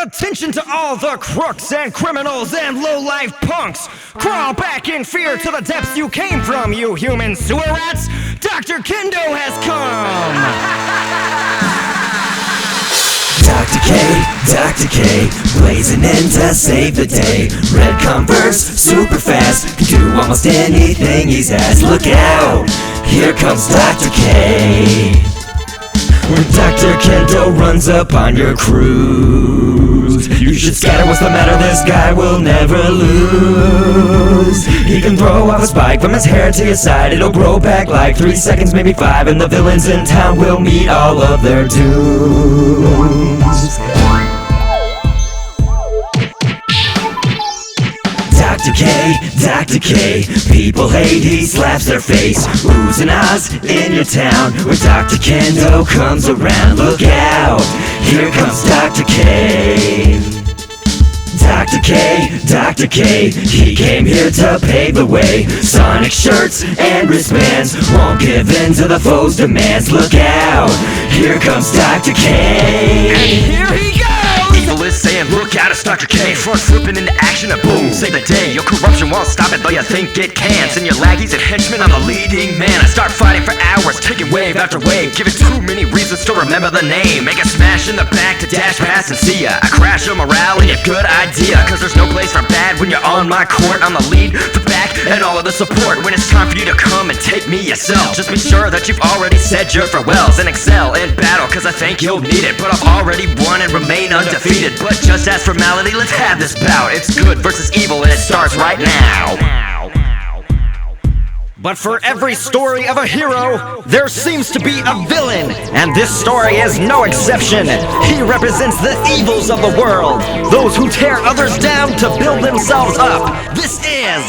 Attention to all the crooks and criminals and low-life punks. Crawl back in fear to the depths you came from, you human sewer rats. DrKendo has come. Dr. K, blazing in to save the day. Red Converse, super fast, can do almost anything he's asked. Look out, here comes Dr. K. When DrKendo runs up on your cruise, you should scatter, what's the matter, this guy will never lose. He can throw off a spike from his hair to your side, it'll grow back like 3 seconds, maybe 5, and the villains in town will meet all of their dooms. Dr. K, people hate, he slaps their face. Oohs and ahs in your town when DrKendo comes around. Look out, here comes Dr. K. Dr. K, he came here to pave the way. Sonic shirts and wristbands won't give in to the foe's demands. Look out, here comes Dr. K. And here he goes! Evil is saying, look out, it's Dr. K. Front flipping into action and boom, save the day. Your corruption won't stop it, though you think it can. Send your laggies and henchmen, I'm the leading man. I start fighting for hours, taking wave after wave, giving too many reasons to remember the name. Make a smash in the back to dash past and see ya. I crash your morale and your good idea, cause there's no place for bad when you're on my court. I'm the lead, the back, and all of the support. When it's time for you to come and take me yourself, just be sure that you've already said your farewells and excel in battle, cause I think you'll need it. But I've already won and remain undefeated. But just as formality, let's have this bout. It's good versus evil and it starts right now. But for every story of a hero, there seems to be a villain, and this story is no exception. He represents the evils of the world, those who tear others down to build themselves up. This is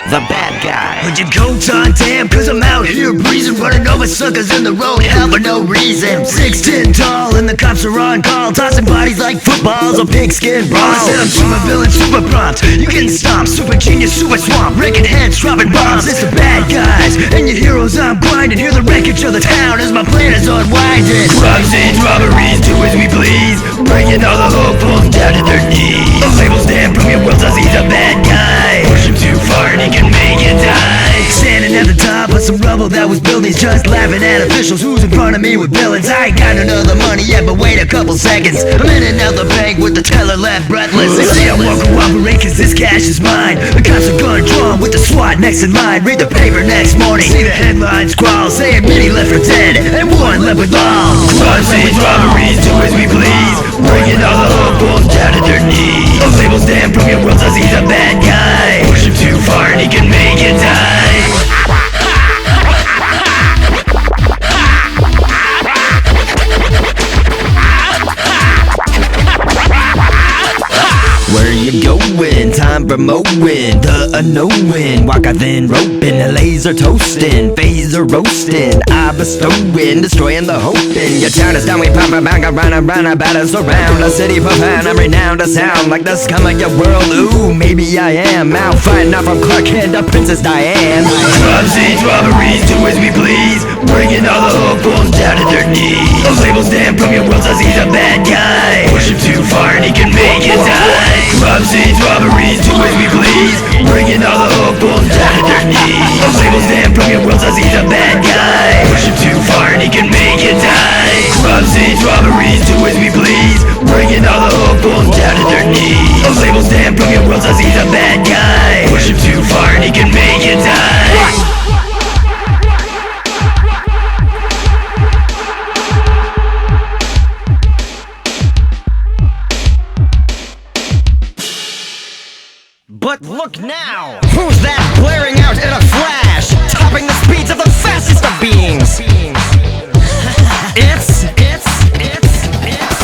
the bad guy. Put your coat on, damn, cause I'm out here breezing, running over suckers in the road, hell for no reason. 6'10" tall and the cops are on call, tossing bodies like footballs or pigskin balls. I said I'm super villain, super prompt, you getting stomped, super genius, super swamp, wrecking heads, dropping bombs. It's the bad guys, and your heroes I'm blinded. Hear the wreckage of the town as my plan is unwinding. Crimes and robberies, do as we please, bringing all the hopefuls down to their knees. The labels stand from your world, does he's a bad guy. Push him too far and he can make you die. Standing at the top of some rubble that was buildings, just laughing at officials who's in front of me with billings. I ain't got none of the money yet, but wait a couple seconds. I'm in and out the bank with the teller left breathless. They say I won't cooperate cause this cash is mine. The cops are gun drawn with the SWAT next in line. Read the paper next morning, see the headlines scrawl, saying many left for dead and one left with all. Crimes and robberies, do as we please, bringing all the hopefuls down to their knees. The labels stand from your world, does he's a bad guy. Push him too far and he can make you die. Where you going? Time for mowing the unknown. Walk out then roping, the laser toasting, phaser roasting, I bestowing, destroying the hoping. Your town is down, we pop a bang around about us around the city profound. I'm renowned to sound like the scum of your world. Ooh, maybe I am out fighting out from Kendo, Princess Diane. Crimes and robberies, do as we please, bringing all the hopefuls down to their knees. The labels stand from your world, cause he's a bad guy. Push him too far and he can make you die. Crimes and robberies, do as we please, bringing all the hopefuls down to their knees. The labels stand from your world, cause he's a bad guy. Push him too far and he can make you die. Crimes and robberies, do as we please, bringing all the hopefuls down to their knees. The labels stand from your world, cause he's a bad guy. Push him too far and he can make you die. But look now! Who's that blaring out in a flash, topping the speeds of the fastest of beings? It's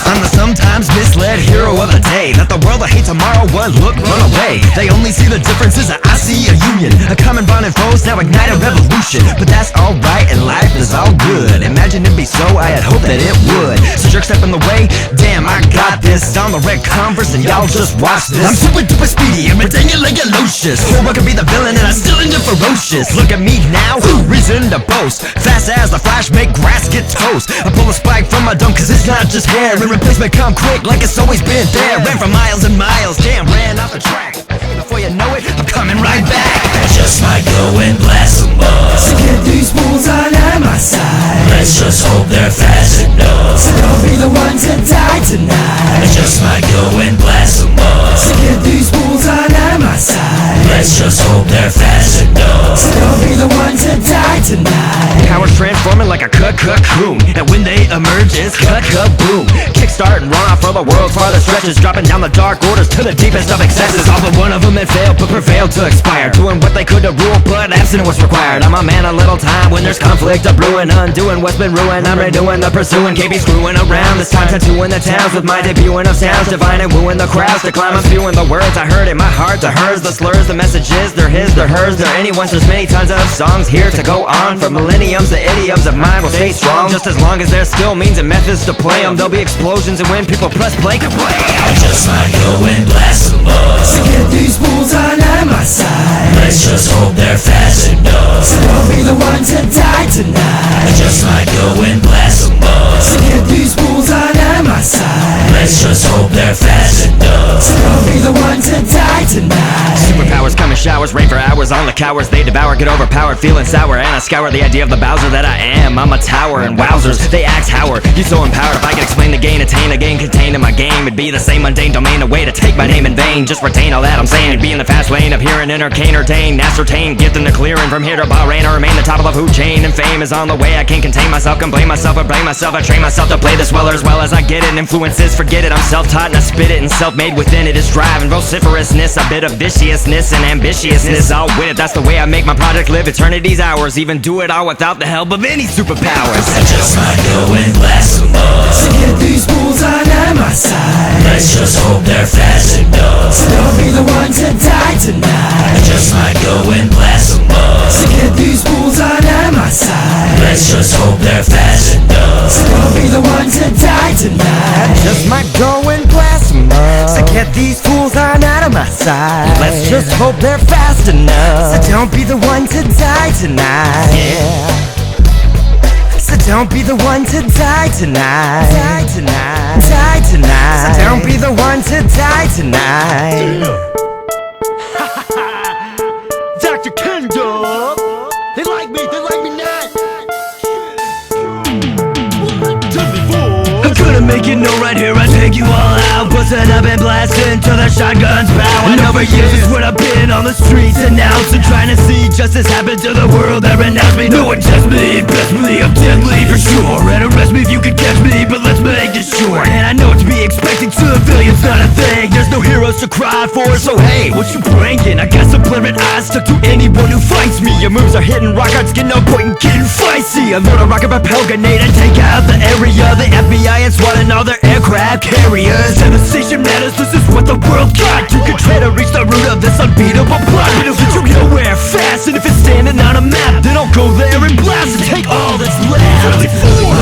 I'm the sometimes misled hero of the day, that the world will hate tomorrow, one look, run away. They only see the differences, I see a union, a common bond and foes, now ignite a revolution. But that's alright and life is all good. Imagine it'd be so, I had hoped that it would. So jerk step in the way, damn I got this. On the red Converse and y'all just watch this. I'm super duper speedy and ridiculous. Who could be the villain and I'm still into ferocious. Look at me now, reason to boast. Fast as the Flash, make grass get toast. I pull a spike from my dome cause it's not just hair, and replace my come quick like it's always been there. Ran for miles and miles, damn, ran off the track. Before you know it, I'm coming right back. I just might go and blast them up. So get these fools on my side. Let's just hope they're fast enough. So don't be the one to die tonight. I just might go and blast them up. So get these fools on my side. Let's just hope they're fast enough. So don't be the one to die tonight. Powers transforming like a cocoon, and when they emerge, it's boom. Kickstart and run off for the world's farthest stretches, dropping down the dark orders to the deepest of excesses. All but one of them had failed, but prevailed to expire, doing what they could to rule, but absent was required. I'm a man a little time when there's conflict, a brewing, undoing what's been ruined. I'm redoing the pursuing, can't be screwing around. This time tattooing the towns with my debuting of sounds, divine and wooing the crowds to climb. I'm spewing the words I heard in my heart to hers, the slurs, the messages, they're his, they're hers, they're anyone's. There's many tons of songs here to go on, for millenniums. The idioms of mine will stay strong, just as long as there's still means and methods to play them. There'll be explosions and when people press play, can play. I just might go and blast them up. So get these fools on my side. Let's just hope they're fast enough. So don't be the one to die tonight. I just might go and blast them up. So get these fools on my side. Let's just hope they're fast enough. So don't be the one to die tonight. Superpowers come in showers, rain for hours on the cowards they devour, get overpowered, feeling sour, and I scour the idea of the Bowser that I am. I'm a tower and wowzers, they axe Howard. You so empowered, if I could explain the gain, attain a gain contained in my game, it'd be the same mundane domain, a way to take my name in vain. Just retain all that I'm saying, be in the fast lane of hearing, entertain, ordain, ascertain, gifting the clearing from here to Bahrain, or remain the top of the food chain, and fame is on the way. I can't contain myself, complain myself, or blame myself. I train myself to play this well as I get it. Influences, forget it, I'm self-taught and I spit it, and self-made within it is drive and vociferousness, a bit of viciousness and ambitiousness. I'll win it, that's the way I make my project live eternity's hours, even do it all without the help of any superpowers. I just might go and blast them up. So get these fools on my side. Let's just hope they're fast enough. So don't be the one to die tonight. I just might go and blast them up. So get these fools on my side. Let's just hope they're fast enough. So don't be the one to die tonight. Just might go and blast them up. So get these fools on out of my side. Let's just hope they're fast enough. So don't be the one to die tonight. Yeah. So don't be the one to die tonight. Die tonight. Die tonight. So don't be the one to die tonight. Dr.Kendo. They like me not. I'm gonna make it known right here, I take you all out. Bustin' up and blasting till the shotguns bow. And over years when I've been on the streets announcing, trying to see justice happen to the world that renounced me. No one tests me, best me, I'm deadly for sure. And arrest me if you could catch me, but let's make this short. And I know to be expecting civilians not a thing. There's no heroes to cry for, so hey, what you bringing? I got some blurred eyes stuck to anyone who fights me. Your moves are hitting rock hard, skin, no point in getting feisty. I load a rocket propel grenade and take out the area. The FBI and SWAT and all their aircraft carriers. Devastation matters, this is what the world got. You can try to reach the root of this unbeatable plot, but it'll get you nowhere fast. And if it's standing on a map, then I'll go there and blast and take all that's left.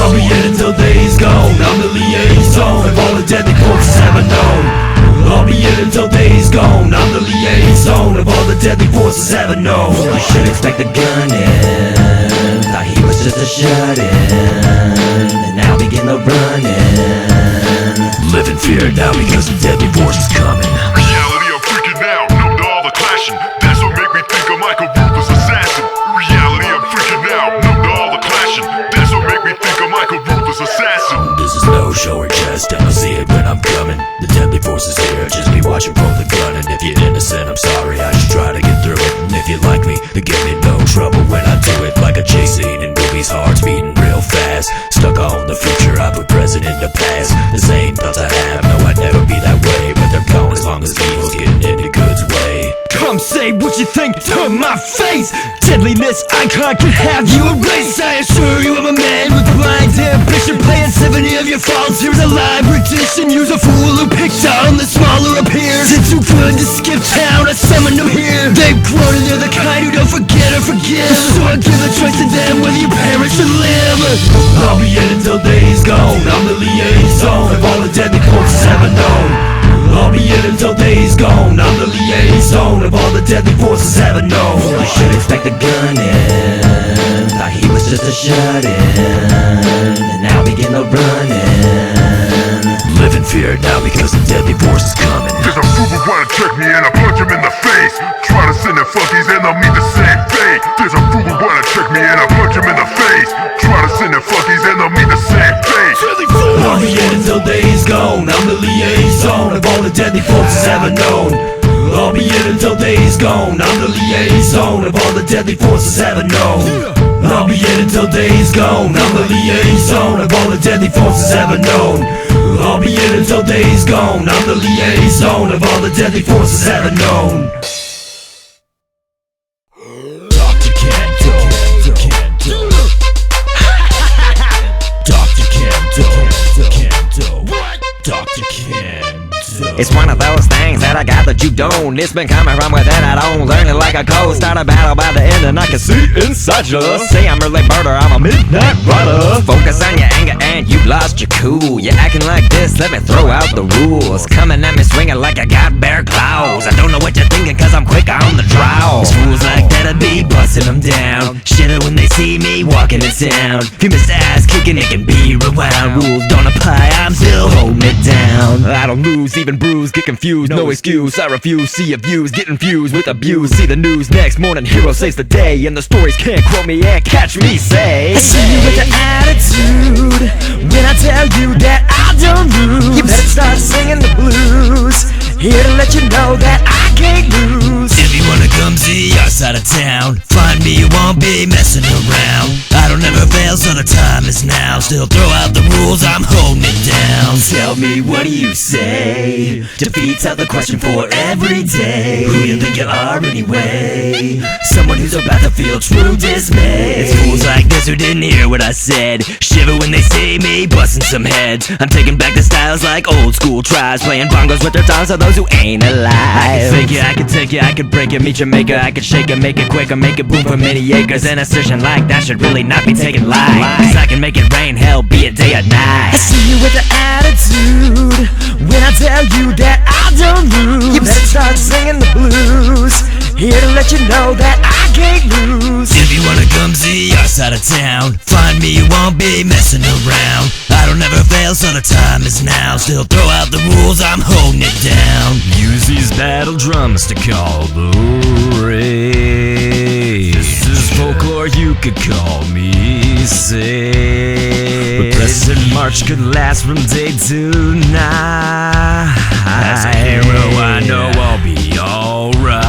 I'll be in until day's gone. I'm the liaison of all the deadly forces ever known. I'll be in until day's gone. I'm the liaison of all the deadly forces ever known. You should expect the gun in. Thought he was just a shut-in, and now begin the running. Live in fear now because the deadly force is coming. Reality, I'm freaking out, numb to all the clashing. That's what make me think I'm like a ruthless assassin. Reality, I'm freaking out, numb to all the clashing. That's what make me think I'm like a ruthless assassin. This is no show or jest, I'ma see it when I'm coming. The deadly force is here, just be watching from the gun. And if you're innocent, I'm sorry, I should try to get through it. And if you like me, then give me no trouble when I do it. Like a chase scene in movies, hearts beating real fast. Stuck on the future, I put present in the past. The same thoughts I have, no, I'd never be that way. But they're gone as long as evil's getting into good's way. Come say what you think to my face. Deadliness icon can have you erased. I assure you I'm a man with blind ambition, playing 70 of your faults. Here's a live rendition. Use a fool who picked on the smaller appears. It's too good to skip town, I summon them here. They've grown and they're the kind who don't forget or forgive. So I give the choice to them whether you perish or live. I'll be in until day's gone. I'm the liaison of all the deadly forces ever known. I'll be in until day's gone. I'm the liaison of all the deadly forces ever known. You should expect the gun in. Thought he was just a shut-in, and now begin the running. live in fear now because the deadly force is coming. There's a fool who wanna check me and I punch him in the face. Try to send the funkies and they'll meet the same fate. There's a fool who wanna check me and I punch him in the face. Try to send the funkies and they'll meet the same fate. I'll be in until day is gone. I'm the liaison of all the deadly forces ever known. I'll be in until day is gone. I'm the liaison of all the deadly forces ever known. I'll be in until day is gone. I'm the liaison of all the deadly forces ever known. I'll be in until day is gone. I'm the liaison of all the deadly forces ever known. DrKendo, DrKendo, DrKendo. It's one of those things that I got that you don't. It's been coming from within, I don't learn it like a code. Start a battle by the end and I can see inside you. Say I'm early birder, I'm a midnight rider. Focus on your anger and you lost your cool. You're acting like this, let me throw out the rules. Coming at me swinging like I got bear claws. I don't know what you're thinking cause I'm quick on the draw. Fools like that'll be busting them down. Shitter when they see me walking in town. If you miss ass kicking, it can be rewound. Rules don't apply, I'm still holding it down. I don't lose, even bruise, get confused, no excuse. I refuse, see your views, get infused with abuse. See the news next morning, hero saves the day. And the stories can't quote me and catch me say, I see you with the attitude when I tell you that I don't lose. You better start singing the blues. Here to let you know that I can't lose. If you wanna come see our side of town, find me, you won't be messing around. I don't ever fail, so the time is now. Still throw out the rules, I'm holding it down. Tell me, what do you say? Defeat's out the question for every day. Who you think you are anyway? Someone who's about to feel true dismay. It's fools like this who didn't hear what I said. Shiver when they see me busting some heads. I'm taking back the styles like old school tribes, playing bongos with their tongues so those who ain't alive. I can fake it, I can take it, I can break it, meet your maker, I can shake it, make it quicker, make it boom for many acres. An assertion like that should really not be taken light, cause I can make it rain, hell, be it day or night. I see you with the attitude when I tell you that I don't lose. You better start singing the blues. Here to let you know that I can't lose. If you wanna come see our side of town, find me, you won't be messing around. I don't ever fail, so the time is now. Still throw out the rules, I'm holding it down. Use these battle drums to call the race. This is folklore, you could call me safe. But Preston March could last from day to night. As a hero, I know I'll be alright.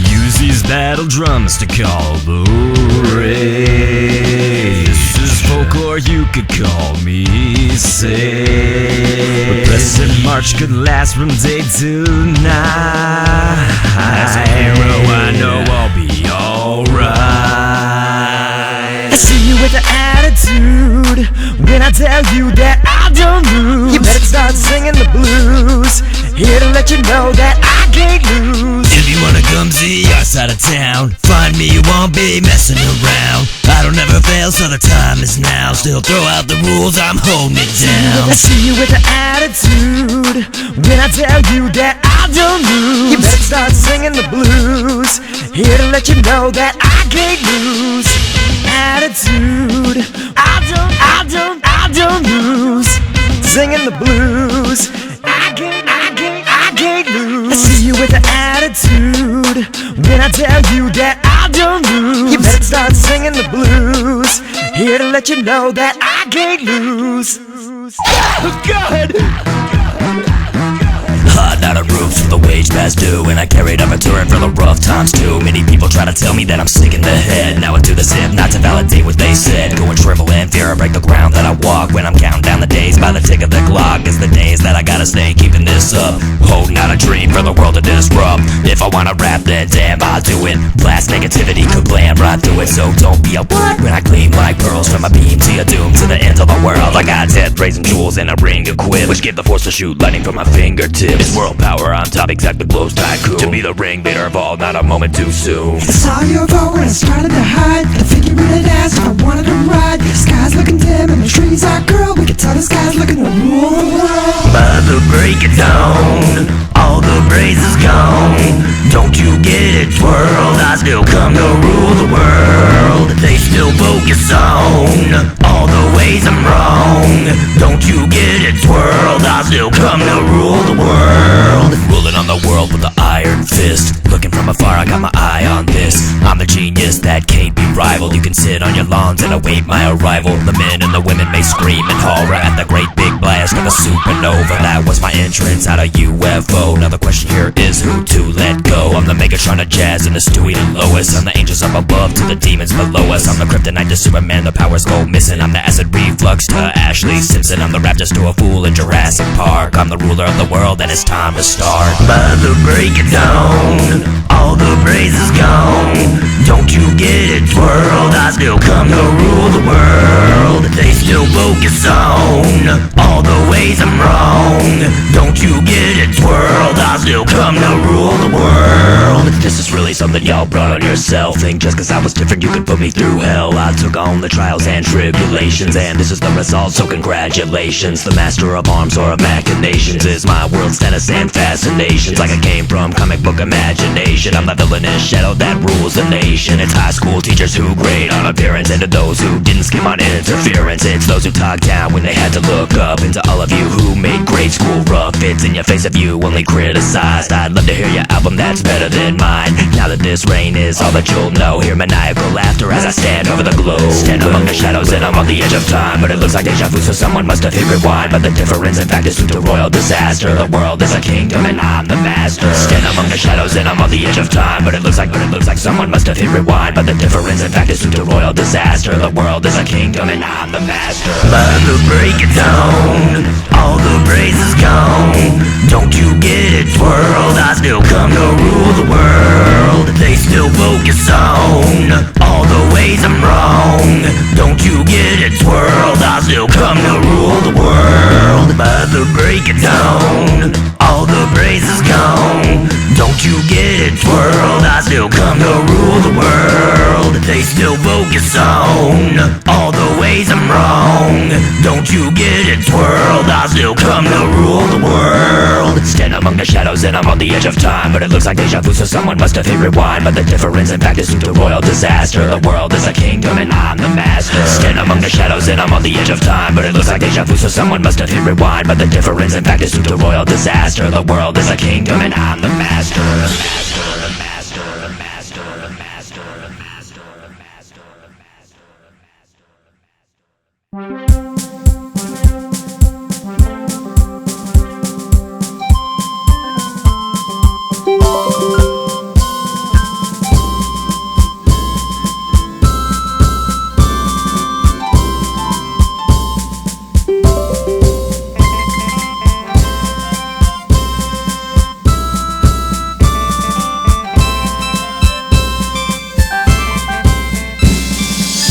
Use these battle drums to call the race. This is folklore, you could call me safe. But Preston March could last from day to night. As a hero, I know I'll be alright. I see you with the attitude when I tell you that I don't lose. You better start singing the blues. Here to let you know that I can't lose. If you wanna come see our side of town, find me, you won't be messing around. I don't ever fail, so the time is now. Still throw out the rules, I'm holding it down. I see you with the attitude when I tell you that I don't lose. You better start singing the blues. Here to let you know that I can't lose. Attitude, I don't lose. Singing the blues, I can't lose. I see you with the attitude when I tell you that I don't lose. You better start singing the blues. Here to let you know that I can't lose. God! Hot out of roofs for the wage past due, and I carried up a turret for the rough times too. Many people try to tell me that I'm sick in the head. Now I do the zip, not to validate what they said. Go and shrivel in fear, I break the ground that I walk. When I'm counting down the days by the tick of the clock, it's the days that I gotta stay keeping this up. Holding out a dream for the world to disrupt. If I wanna rap, then damn, I'll do it. Blast negativity, could blam right through it. So don't be a what when I gleam like pearls from a beam to your doom, to the end of the world. I got death, brazen jewels, and a ring equipped, which give the force to shoot lightning from my fingertips. It's world power on top, exact the blows tycoon. To be the ringleader of all, not a moment too soon. I saw your boat when I started to hide. I figured it asked if I wanted to ride. The sky's looking dim and the trees are curled. We could tell the sky's looking to rule the world. By the break of dawn, all the praise is gone. Don't you get it twirled? I still come to rule the world. They still focus on all the ways I'm wrong. Don't you get it twirled? I'll still come to rule the world. Ruling on the world with an iron fist. Looking from afar, I got my eye on this. I'm the genius that can't be rivaled. You can sit on your lawns and await my arrival. The men and the women may scream in horror at the great big blast of a supernova. That was my entrance out of UFO. Now the question here is who to let go. I'm the Megatron of jazz and the Stewie and Lois. I'm the angels up above to the demons below us. I'm the kryptonite to Superman, the powers go missing. I'm the acid reflux to Ashley Simpson. I'm the Raptors to a fool in Jurassic Park. I'm the ruler of the world and it's time to start. By the break of dawn, all the praise is gone. Don't you get it twirled? I still come to rule the world. They still focus on all the ways I'm wrong. Don't you get it twirled? I still come to rule the world. This is really something y'all brought on yourself. Think just cause I was different you could put me through hell. I took on the trials and tribulations, and this is the result, so congratulations. The master of arms or of machinations is my world's tennis and fascinations. Like I came from comic book imagination, I'm the villainous shadow that rules the nation. It's high school teachers who grade on appearance, and to those who didn't skim on interference. It's those who talked down when they had to look up. And to all of you who made grade school rough, it's in your face if you only criticized. I'd love to hear your album that's better than mine. Now that this rain is all that you'll know, hear maniacal laughter as I stand over the globe. Stand among the shadows and I'm on the edge of time, but it looks like deja vu, so someone must have hit rewind. But the difference in fact is due to royal disaster. The world is a kingdom and I'm the master. Stand among the shadows and I'm on the edge of time, but it looks like someone must have hit rewind. But the difference in fact is due to royal disaster. The world is a kingdom and I'm the master. By the break of dawn, all the praise is gone. Don't you get it twirled? I still come to rule the world. They still focus on all the ways I'm wrong. Don't you get it twirled? I still come to rule the world. By the break of dawn, all the praise is gone. Don't you get it twirled? I still come to rule the world. They still focus on all the ways I'm wrong. Don't you get it twirled? I still come to rule the world. Stand among the shadows and I'm on the edge of time, but it looks like deja vu, so someone must have hit rewind. But the difference in fact is due to royal disaster. The world is a kingdom and I'm the master. Stand among the shadows and I'm on the edge of time, but it looks like deja vu, so someone must have hit rewind. But the difference in fact is due to royal disaster. The world is a kingdom and I'm the master.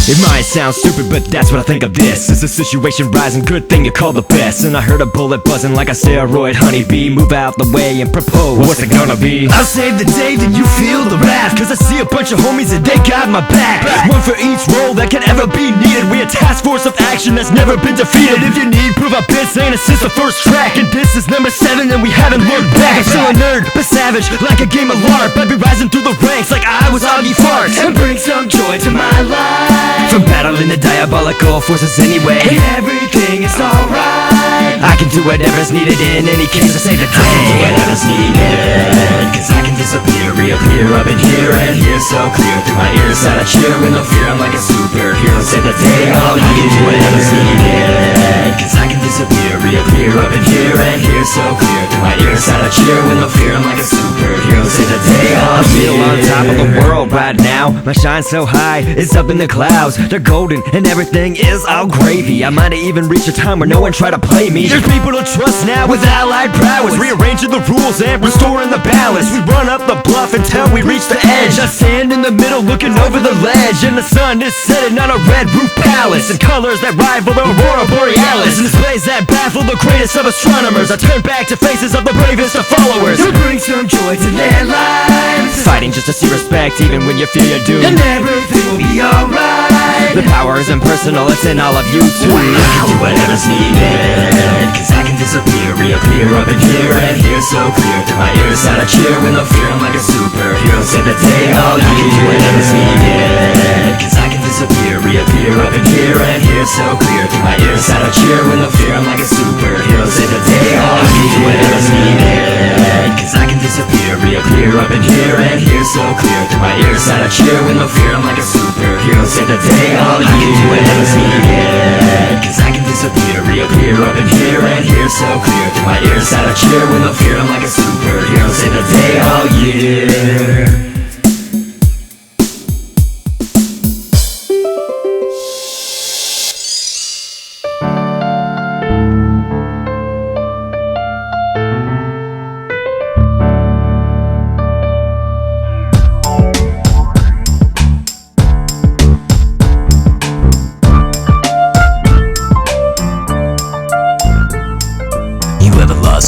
It might sound stupid, but that's what I think of this. It's a situation rising, good thing you call the best. And I heard a bullet buzzing like a steroid honeybee. Move out the way and propose, what's it gonna be? I'll save the day, then you feel the wrath, cause I see a bunch of homies and they got my back. One for each role that can ever be needed. We a task force of action that's never been defeated. If you need proof, I've been saying it since the first track. And this is number 7 and we haven't looked back. I'm still a nerd, but savage, like a game of LARP. I'd be rising through the ranks like I was Augie Fart, and bring some joy to my life. From battling the diabolical forces anyway, and everything is alright. I can do whatever's needed in any case. I say that I can do whatever's needed, cause I can disappear, reappear up in here and here, so clear through my ears that I cheer with no fear. I'm like a superhero, save the day. All I can do whatever's needed, cause I can disappear, reappear up in here and here, so clear through my ears that I cheer with no fear. I'm like a superhero, save the day. I feel on top of the world right now. My shine so high, it's up in the clouds. They're golden and everything is all gravy. I might have even reached a time where no one tried to play me. There's people to trust now with allied prowess, rearranging the rules and restoring the balance. We run up the bluff until we reach the edge. I stand in the middle looking over the ledge, and the sun is setting on a red roof palace in colors that rival the aurora borealis, and displays that baffle the greatest of astronomers. I turn back to faces of the bravest of followers, who bring some joy to their lives, fighting just to see respect even when you fear you're doomed, and everything will be alright. The power isn't personal, it's in all of you too. I can do whatever's needed, cause I can disappear, reappear up in here and here, so clear through my ears that I cheer with no fear. I'm like a superhero, save the day. All you can do whatever's needed, cause I can disappear, disappear, reappear up in here and here so clear. Through my ears sound a cheer with no fear, I'm like a superhero. Save the day, all I need whenever's needed. Cause I can disappear, reappear up in here and here so clear. Through my ears sound a cheer with no fear, I'm like a superhero. Save the day, all I need whenever's needed. Cause I can disappear, reappear up in here and here so clear. Through my ears sound a cheer with no fear, I'm like a superhero. Save the day all year.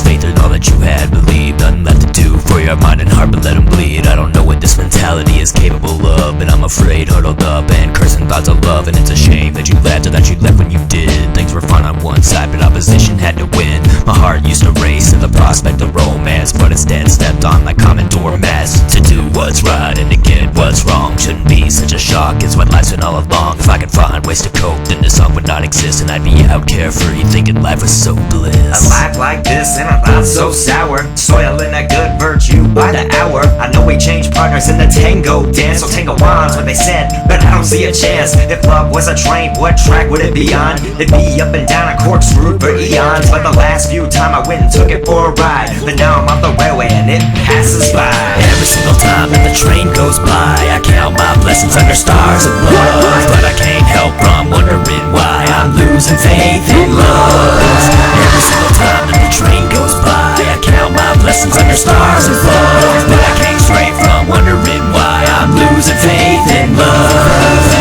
Faith in all that you had believed, nothing left to do for your mind and heart but let them bleed. I don't know what this mentality is capable of, and I'm afraid huddled up and cursing thoughts of love. And it's a shame that you left or that you left when you did. Things were fun on one side but opposition had to win. My heart used to race to the prospect of romance, but instead stepped on like common doormats. To do what's right and to get what's wrong shouldn't be such a shock, it's what life's been all along. If I could find ways to cope, then this song would not exist, and I'd be out carefree thinking life was so bliss. A life like this and a life so sour, soiling that good virtue by the hour. I know we changed partners in the tango dance, so tango on's what they said, but I don't see a chance. If love was a train, what track would it be on? It'd be up and down a corkscrew for eons. But the last few time I went and took it for a ride, but now I'm off the railway and it passes by. Every single time that the train goes by, I count my blessings under stars above, but I can't help from wondering why I'm losing faith in love. Every single time that the train goes by, I count my blessings under stars above, but I can't stray from wondering why I'm losing faith in love.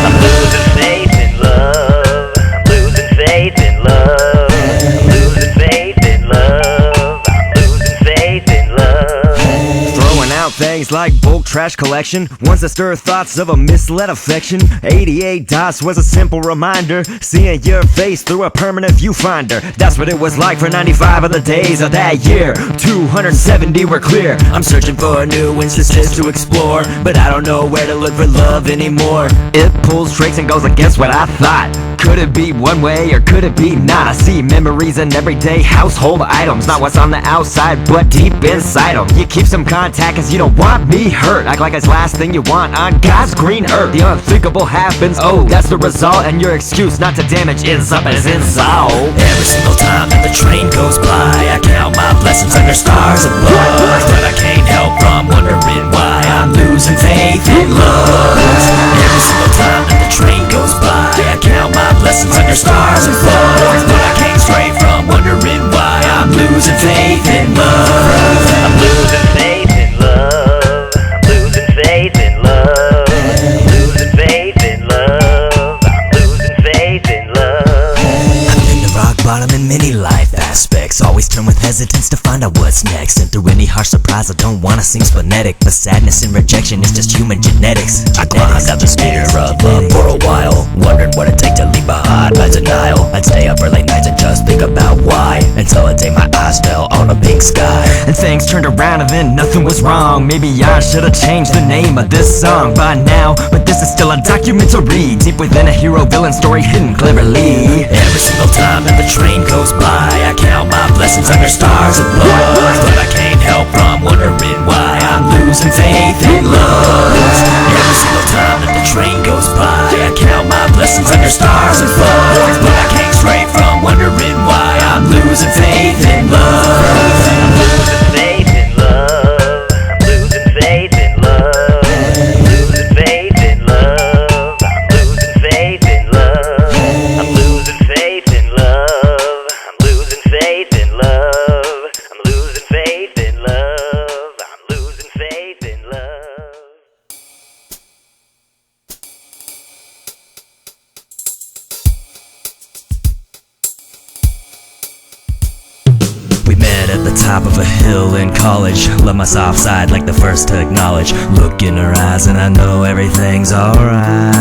I'm losing faith in love. I'm losing faith in love. I'm losing faith in love. I'm losing faith in love. Throwing out things like bulk trash collection, ones that stir thoughts of a misled affection. 88 dots was a simple reminder, seeing your face through a permanent viewfinder. That's what it was like for 95 of the days of that year. 270 were clear. I'm searching for new instances to explore, but I don't know where to look for love anymore. It pulls tricks and goes against what I thought. Could it be one way or could it be not? I see memories in everyday household items, not what's on the outside but deep inside them. You keep some contact cause you don't want me hurt, act like it's last thing you want on God's green earth. The unthinkable happens, oh that's the result, and your excuse not to damage ends up as insult. Every single time that the train goes by, I count my blessings under stars above, but I can't help from wondering why I'm losing faith in love. Every single time that the train goes by, I count my blessings under stars above, but I can't stray from wondering why I'm losing faith in love. I'm losing faith in love. I'm losing faith in love. I'm losing faith in love. I'm losing faith in love. I've been to rock bottom in many life aspects, always turn with hesitance to find out what's next. And through any harsh surprise I don't wanna seem splenetic, but sadness and rejection is just human genetics. I climbed out the spear of love for a while, wondering what it'd take to leave behind my denial. I'd stay up for late nights and just think about why, until a day my eyes fell on a pink sky, and things turned around and then nothing was wrong. Maybe I should've changed the name of this song by now, but this is still a documentary, deep within a hero-villain story hidden cleverly. Every single time that the train goes by, I count my blessings under stars above, but I can't help from wondering why I'm losing faith in love. Every single time that the train goes by, I count my blessings under stars above, but I can't stray from wondering why I'm losing faith in love. I'm losing faith in love. I'm losing faith in love. I'm losing faith in love. I'm losing faith in love. I'm losing faith in love. I'm losing faith in love. I'm losing faith in love. I'm losing faith in love. We met at the top of a hill in college. Love my soft side like the first to acknowledge. Look in her eyes and I know everything's alright.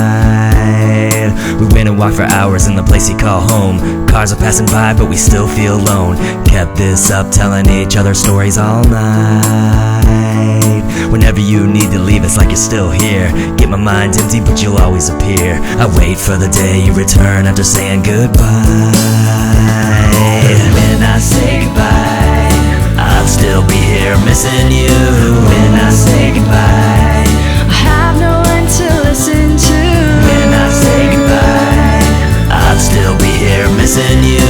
We went and walked for hours in the place you call home. Cars are passing by but we still feel alone. Kept this up telling each other stories all night. Whenever you need to leave, it's like you're still here. Get my mind empty, but you'll always appear. I wait for the day you return after saying goodbye. And when I say goodbye, I'll still be here missing you. When I say goodbye, I have no one to listen to. when I say goodbye, I'll still be here missing you.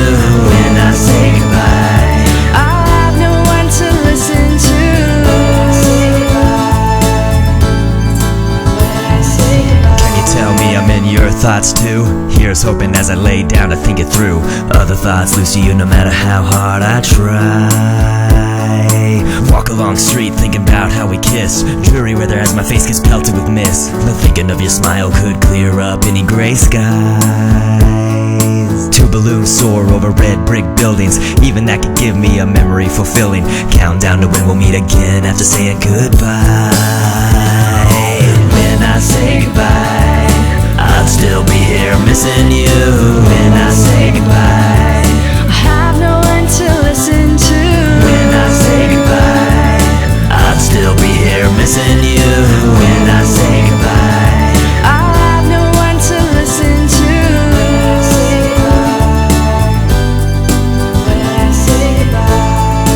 When I say goodbye, I have no one to listen to. Can you tell me I'm in your thoughts too? Here's hoping as I lay down to think it through. Other thoughts lose to you no matter how hard I try. Walk along street thinking about how we kiss. Dreary weather as my face gets pelted with mist. The thinking of your smile could clear up any gray skies. Two balloons soar over red brick buildings. Even that could give me a memory fulfilling. Countdown to when we'll meet again after saying goodbye. when I say goodbye, I'll still be here missing you. When I say goodbye, I have no one to listen to. when I say goodbye, I'll still be here missing you. When I say goodbye, I have no one to listen to. When I say goodbye,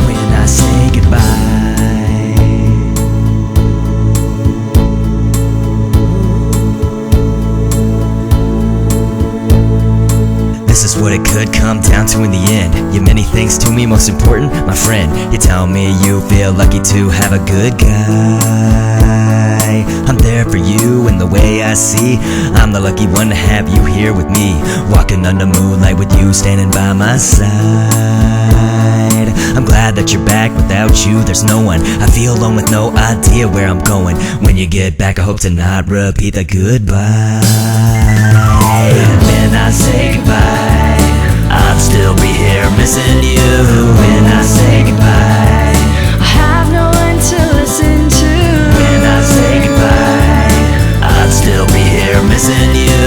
when I say goodbye. This is what it could come down to in the end. You're many things to me, most important, my friend. You tell me you feel lucky to have a good guy. I'm there for you in the way I see. I'm the lucky one to have you here with me. Walking under moonlight with you standing by my side. I'm glad that you're back. Without you there's no one. I feel alone with no idea where I'm going. When you get back I hope to not repeat the goodbye. When I say goodbye, I'll still be here missing you. When I say goodbye, I have no one to listen to. when I say goodbye, I'll still be here missing you.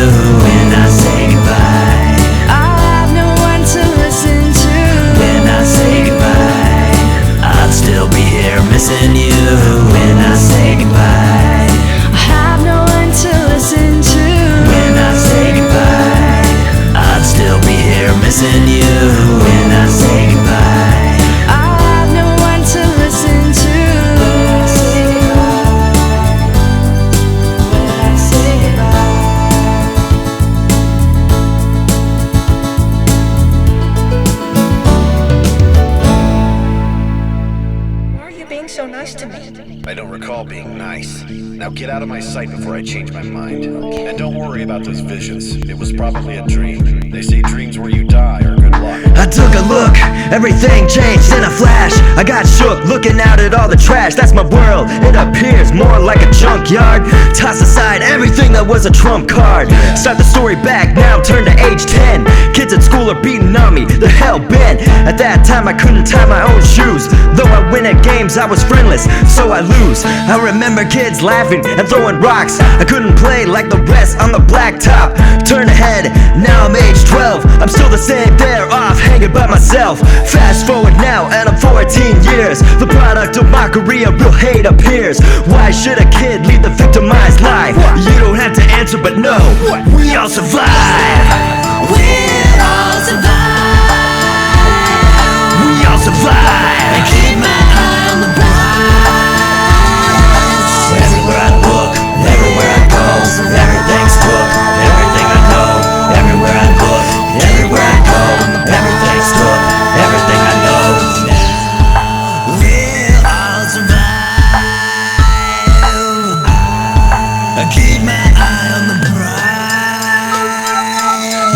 When I say goodbye, I have no one to listen to. when I say goodbye, I'll still be here missing you. When I say goodbye, I have no one to listen to. when I say goodbye, I'll still be here missing you. When I say goodbye, I have no one to listen to. When I say goodbye. Why are you being so nice to me? I don't recall being nice. Now get out of my sight before I change my mind. And don't worry about those visions. It was probably a dream. They say dreams where you die are good luck. I took a look, everything changed in a flash. I got shook looking out at all the trash. That's my world, it appears more like a junkyard. Toss aside everything that was a trump card. Start the story back, now turn to age 10. Kids at school are beating on me, they're hell bent. At that time I couldn't tie my own shoes. Though I win at games I was friendless, so I lose. I remember kids laughing and throwing rocks. I couldn't play like the rest on the blacktop. Turn ahead, now I'm age 12. I'm still the same there, off hanging by myself. Fast forward now and I'm 14 years. The product of mockery, a real hate appears. Why should a kid lead the victimized life? You don't have to answer, but no, we all survive. we'll all survive. We all survive. And keep my eye on the prize. Everywhere I look, everywhere I go, everything's booked. Everything I know, everywhere I look, everywhere I go, everything's booked. Everything I know, we'll all survive. I keep my eye on the prize.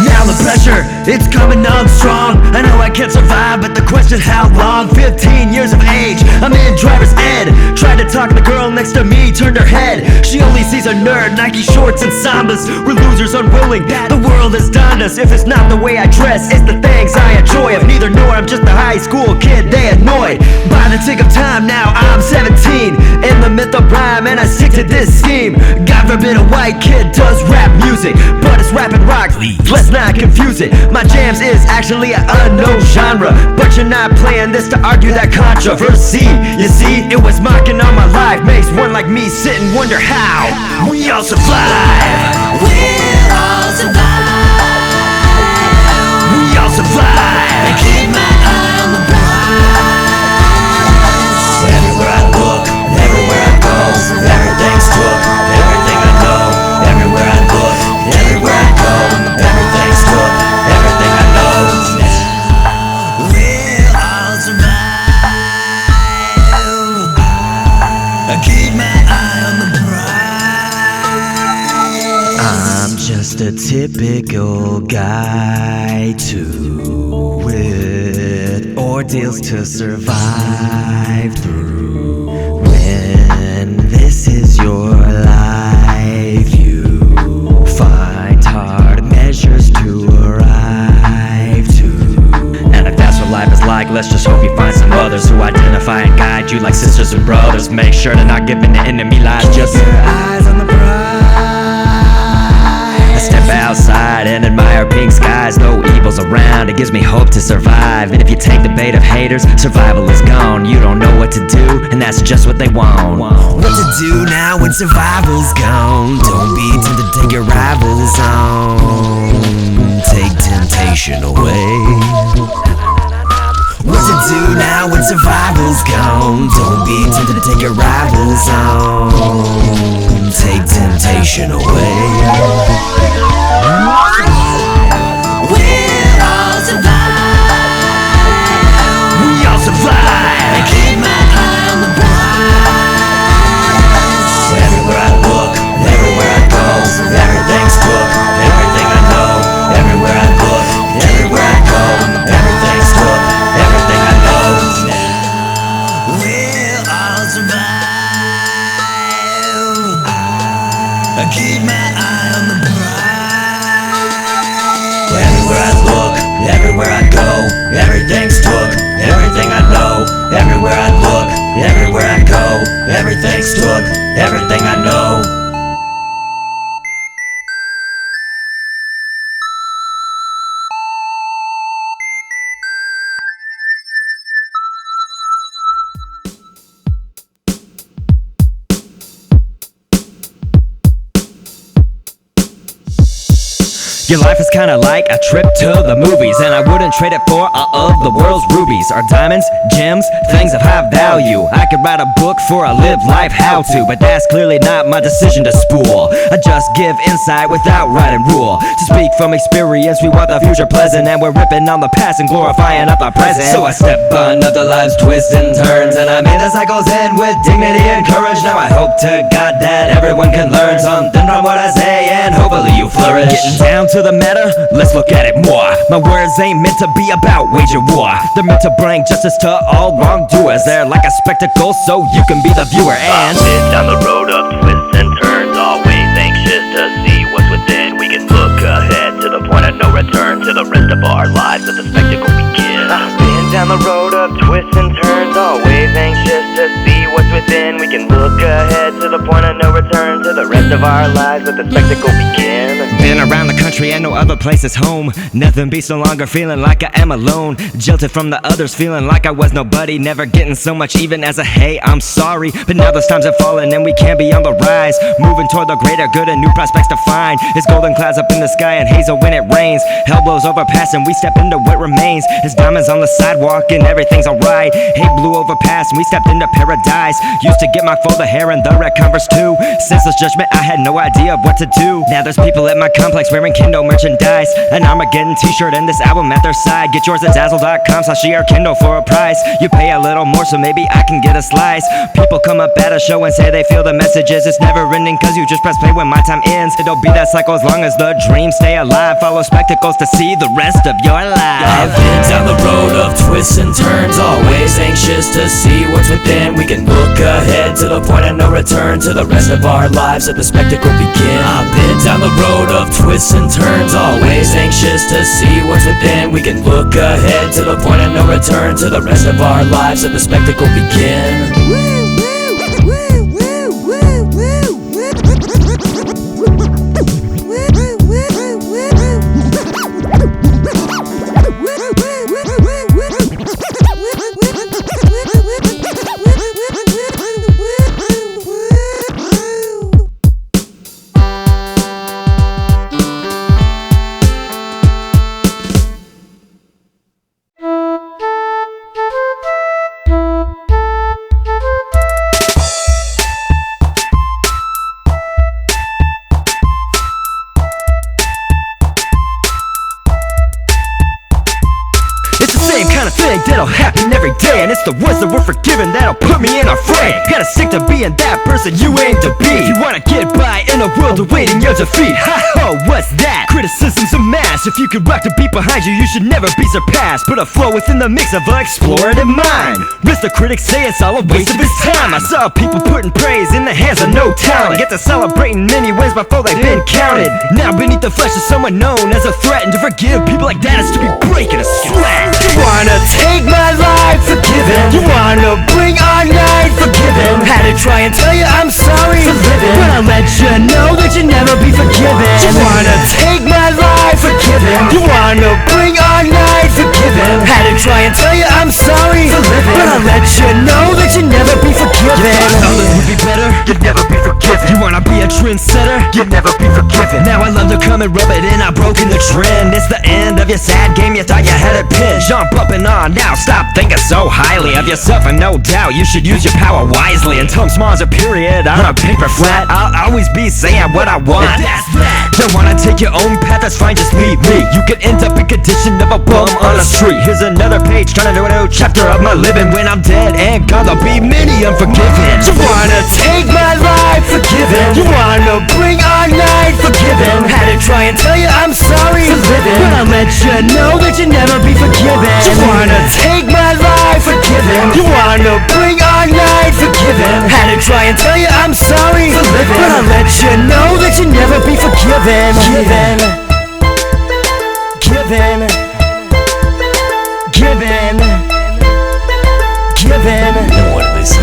Now the pressure, it's coming on strong. I know I can't survive, but the question's how long? 15 years of age, I'm in driver's ed. Tried to talk to the girl next to me, turned her head. She only sees a nerd, Nike shorts and Sambas. We're losers unwilling, the world has done us. If it's not the way I dress, it's the things I enjoy. Of neither nor I'm just a high school kid they annoyed. By the tick of time now I'm 17, in the myth of rhyme and I stick to this scheme. God forbid a white kid does rap music, but it's rap and rock, let's not confuse it. My jams is actually an unknown genre, but you're not playing this to argue that controversy. You see, it was mocking on my life, makes one like me sit and wonder how we all survive. We'll all survive. We all survive. I keep my eye on the prize. Everywhere I look, everywhere I go, everything's took, everything I know. Everywhere I look, everywhere I go, everything's took, everything I know. We'll all survive. I keep my eye on the prize. I'm just a typical guy too, with ordeals to survive through. When this is your life, you find hard measures to arrive to. And if that's what life is like, let's just hope you find some others who identify and guide you like sisters and brothers. Make sure to not give in to enemy lies, just Keep your eyes on the prize. step outside and admire pink skies. No evils around, it gives me hope to survive. And if you take the bait of haters, survival is gone. You don't know what to do, and that's just what they want. What to do now when survival's gone? Don't be tempted to take your rivals on. Take temptation away. What to do now when survival's gone? Don't be tempted to take your rivals on. Take temptation away. We'll all survive. We all survive. I keep my eye on the prize. Everywhere I look, everywhere I go, everything's took, everything I know. Everywhere I look, everywhere I go, everything's took, everything I know. We'll all survive. I keep my eye on the prize. Everywhere I look, everywhere I go, everything's took, everything I know. Everywhere I look, everywhere I go, everything's took, everything I know. Your life is kinda like a trip to the movies, and I wouldn't trade it for all of the world's rubies. Or diamonds, gems, things of high value. I could write a book for a live life how-to, but that's clearly not my decision to spool. I just give insight without writing rule. To speak from experience, we want the future pleasant, and we're ripping on the past and glorifying up the present. So I step on other lives' twists and turns, and I made the cycles end with dignity and courage. Now I hope to God that everyone can learn something from what I say, and hopefully you flourish. Getting down to the meta, let's look at it more. My words ain't meant to be about waging war. They're meant to bring justice to all wrongdoers. They're like a spectacle so you can be the viewer. And I've been down the road of twists and turns, always anxious to see what's within. We can look ahead to the point of no return, to the rest of our lives let the spectacle begin. I've been down the road of twists and turns, always anxious to see what's within. We can look ahead to the point of no return, to the rest of our lives let the spectacle begin. been around the country and no other place is home. Nothing beats no longer feeling like I am alone. Jilted from the others, feeling like I was nobody. Never getting so much even as a hey, I'm sorry. But now those times have fallen and we can't be on the rise. Moving toward the greater good and new prospects to find. It's golden clouds up in the sky and hazel when it rains. Hell blows over past and we step into what remains. It's diamonds on the sidewalk and everything's alright. Hate blew over past and we stepped into paradise. Used to get my full of hair and the red Converse too. Senseless judgment, I had no idea of what to do. Now there's people at my complex wearing Kendo merchandise. An Armageddon t-shirt and this album at their side. Get yours at Dazzle.com/drkendo for a price. You pay a little more so maybe I can get a slice. People come up at a show and say they feel the messages. It's never ending cause you just press play when my time ends. It'll be that cycle as long as the dreams stay alive. Follow spectacles to see the rest of your life. I've been down the road of twists and turns, always anxious to see what's within. We can look ahead to the point of no return, to the rest of our lives let the spectacle begin. I've been down the road of twists and turns, always anxious to see what's within. We can look ahead to the point of no return, return to the rest of our lives. Let the spectacle begin. That'll happen every day, and it's the ones that were forgiven that'll put me in a frame. Gotta stick to being that person you aim to be. If you wanna get by in a world awaiting your defeat, ha-ho, what's that? Criticism's a mass. If you could rock the beat behind you, you should never be surpassed. Put a flow within the mix of an explorative mind. Risk the critics say it's all a waste of his time. I saw people putting praise in the hands of no talent. Get to celebrating many wins before they've been counted. Now beneath the flesh is someone known as a threat, and to forgive people like that is to be breaking a sweat. You wanna take my life, forgiven. You wanna bring our night, forgiven. Had to try and tell you I'm sorry for living, but I let you know that you'll never be forgiven. You wanna take my life, forgiven. You wanna bring our night, forgiven. Had to try and tell you I'm sorry for living, but I let you know that you'll never be forgiven. Others would be better, you'd never be forgiven. You wanna be a trendsetter, you'd never be forgiven. Now I love to come and rub it in, I've broken the trend. It's the end of your sad game, you thought you had it pinned. Jump up and on now, stop thinking so highly of yourself, and no doubt you should use your power wisely. Until I'm small as a period on a paper flat, I'll always be saying what I want. That's that. Don't wanna take your own path, that's fine, just leave me. You could end up in condition of a bum on the street. Here's another page, trying to do a new chapter of my living. When I'm dead and gone, there'll be many unforgiven. You wanna take my life, forgiven. You wanna bring our night, forgiven. Had to try and tell you I'm sorry for living, but I let you know that you'll never be forgiven. You wanna take my life, forgiven. You wanna bring our night, forgiven. Had to try and tell you I'm sorry for living, but I let you know that you'll never be forgiven. Given. Given. Given. Given. And what do they say?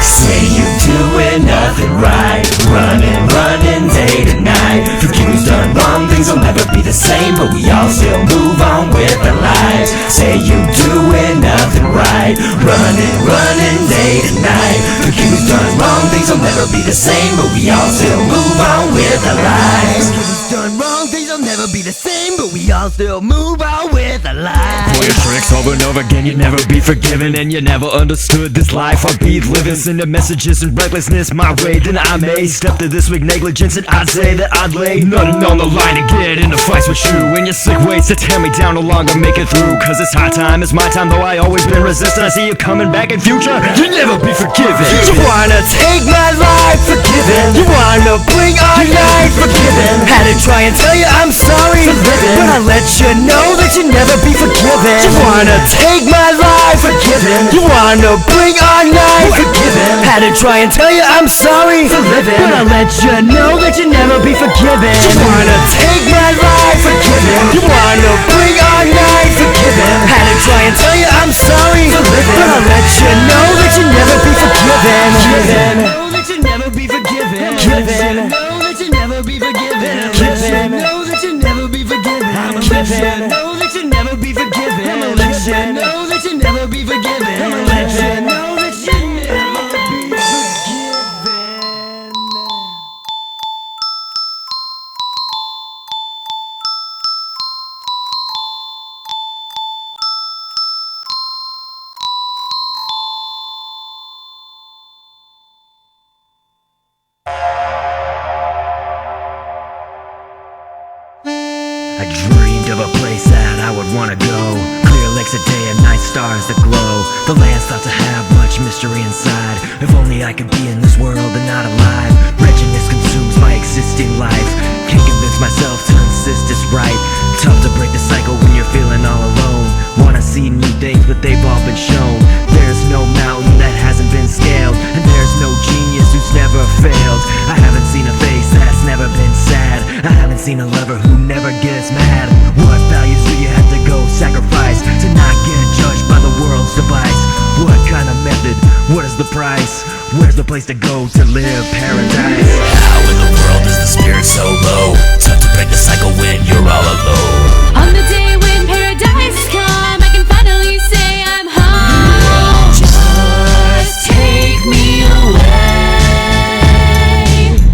Say you doing nothing right, running day to night. Forgive who's done wrong, things will never be the same, but we all still move on with our lives. Say you doing nothing right, running day to night. Forgive who's done wrong, things will never be the same, but we all still move on with our lives. Forgive who's done wrong, things will never be the same, but we all still move on with our lives. For your tricks over and over again, you'd never be forgiven, and you never understood this life I'll be living. Sending messages and recklessness my way, then I may step to this with negligence, and I'd say that I'd lay nothing on the line to get into fights with you. And your sick ways to tear me down, no longer make it through. Cause it's high time, it's my time, though I always been resistant. I see you coming back in future, you'll never be forgiven. You wanna take my life, forgiven. You wanna bring our night, forgiven. Had to try and tell you I'm sorry for living, but I let you know that you'll never be forgiven. You wanna take my life, forgiven. You wanna bring our night, forgiven. Had to try and tell you I'm sorry for living, but I let you know that you'll never be forgiven. You wanna take my life, forgiven. You wanna bring our night, forgiven. Had to try and tell you I'm sorry for living, but I let you know that you'll never be forgiven. Given. Know that you'll never be forgiven. Given. Know that you'll never be forgiven. Given. Know that you'll never be forgiven. Given. Know that you'll never be forgiven. Know that you'll never be forgiven. Know that you'll never be forgiven. I dreamed of a place that I would wanna go. Clear lakes at day and night stars that glow. The land's thought to have much mystery inside. If only I could be in this world and not alive. Wretchedness consumes my existing life. Can't convince myself to insist it's right. Tough to break the cycle when you're feeling all alone. Wanna see new things but they've all been shown. There's no mountain that hasn't been scaled, and there's no genius who's never failed. I haven't seen a face that's never been sad. I haven't seen a lover who never gets mad. What values do you have to go sacrifice to not get judged advice. Where's the place to go to live paradise? How in the world is the spirit so low? Tough to break the cycle when you're all alone. On the day when paradise come, I can finally say I'm home. Just take me away.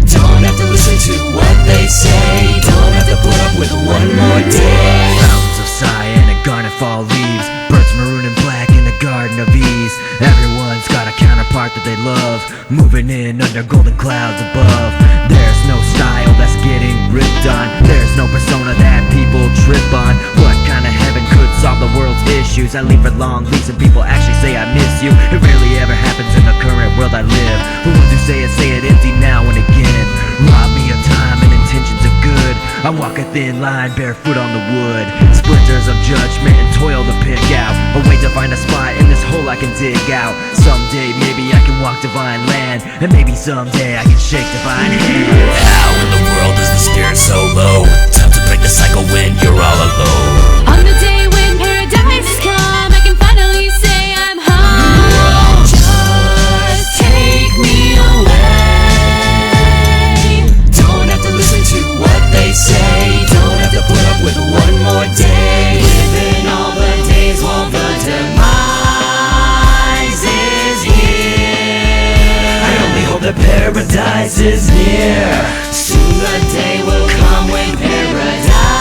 Don't have to listen to what they say. Don't have to put up with one more day. Fountains of cyan and garnet fall leaves, birds maroon and black in the garden of ease. Everyone's got a counterpart that they love, moving in under golden clouds above. There's no style that's getting ripped on. There's no persona that people trip on. What kind of heaven could solve the world's issues? I leave for long leaves and people actually say I miss you. It rarely ever happens in the current world I live. The ones who say it empty now and again. Rob me of time and intentions of good. I walk a thin line barefoot on the wood. Splinters of judgment and toil to pick out a way to find a spot in this hole I can dig out. Someday maybe I can walk divine land, and maybe someday I can shake divine hands. How in the world is the spirit so low? Tough to break the cycle when you're all alone. On the day when paradise come, I can finally say I'm home. Just take me away. Don't have to listen to what they say. Don't have to put up with one more day. Living all the days while the demise is here. I only hope that paradise is near. Soon the day will come when paradise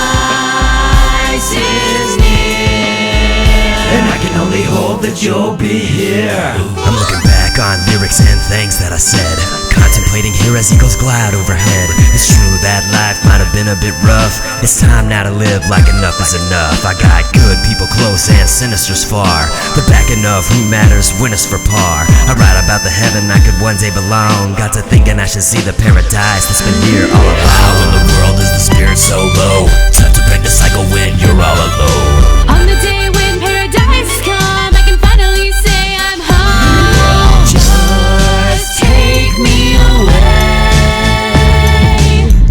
is near. And I can only hope that you'll be here. I'm looking back on lyrics and things that I said, contemplating here as eagles glide overhead. It's true that life might have been a bit rough. It's time now to live like enough is enough. I got good people close and sinisters far. The backing of who matters winners for par. I write about the heaven I could one day belong. Got to thinking I should see the paradise that's been here all along. How in the world is the spirit so low? Tough to break the cycle when you're all alone. On the day when paradise come, I can finally say I'm home. Just take me away.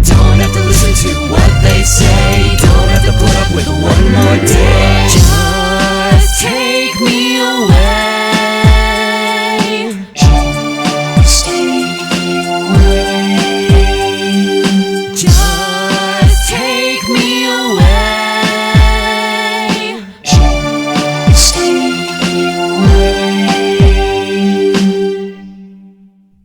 Don't have to listen to what they say. Don't have to put up with one more day. Just take me away. Just take me away. Just take me away. Just take me away.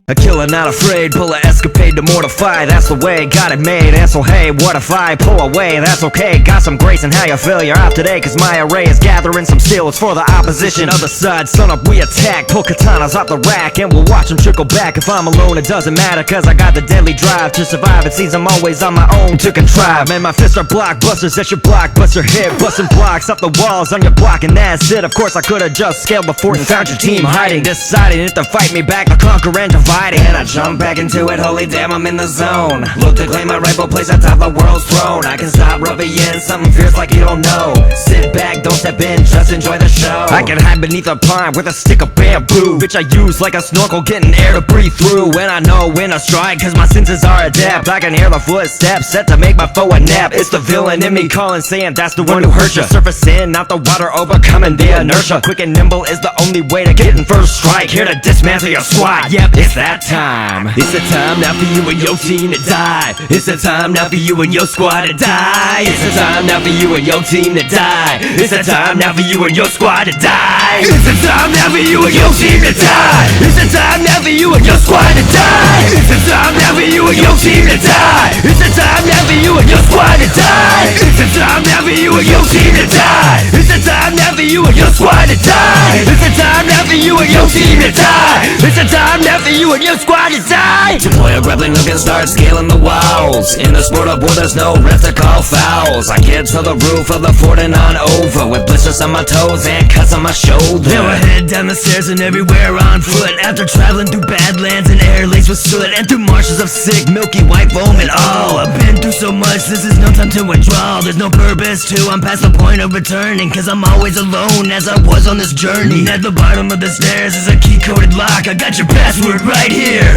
A killer not afraid, pull a escapade to mortify. That's the way, got it made. And so hey, what if I pull away? That's okay, got some grace in how you feel. You're off today, cause my array is gathering some steel. It's for the opposition. Other side, sun up, we attack. Pull katanas off the rack, and we'll watch them trickle back. If I'm alone, it doesn't matter, cause I got the deadly drive to survive. It seems I'm always on my own to contrive. Man, my fists are blockbusters, that's your blockbuster hit. Busting blocks off the walls on your block, and that's it. Of course, I could've just scaled the fort and found your team hiding. Deciding if to fight me back, I'll conquer and divide. And I jump back into it, holy damn, I'm in the zone. Look to claim my rightful place atop the world's throne. I can stop rubbing you in, something fierce like you don't know. Sit back, don't step in, just enjoy the show. I can hide beneath a pine with a stick of bamboo, which I use like a snorkel, getting air to breathe through. And I know when I strike, cause my senses are adept. I can hear the footsteps, set to make my foe a nap. It's the villain in me calling, saying that's the one who hurt you. Surfacing out the water, overcoming the inertia. Quick and nimble is the only way to get in first strike. Here to dismantle your squad, yep, it's that time. It's the time now for you and your team to die. It's the time now for you and your squad to die. It's the time now for you and your team to die. It's the time now for you and your squad to die. It's the time now for you and your team to die. It's the time now for you and your squad to die. It's the time now for you and your team to die. It's the time now for you and your squad to die. It's the time now for you and your team to die. It's the time now for you and your squad to die. It's the time now for you and your team to die. It's the time now for you and your squad to die. Deploy a grappling hook and start scaling the walls. In the sport of war, there's no ref to call fouls. I get to the roof of the fort and on over, with blisters on my toes and cuts on my shoulder. Then I head down the stairs and everywhere on foot, after traveling through badlands and air laced with soot, and through marshes of sick, milky white foam and all. I've been through so much, this is no time to withdraw. There's no purpose to, I'm past the point of returning, cause I'm always alone as I was on this journey. At the bottom of the stairs is a key-coded lock. I got your password right here.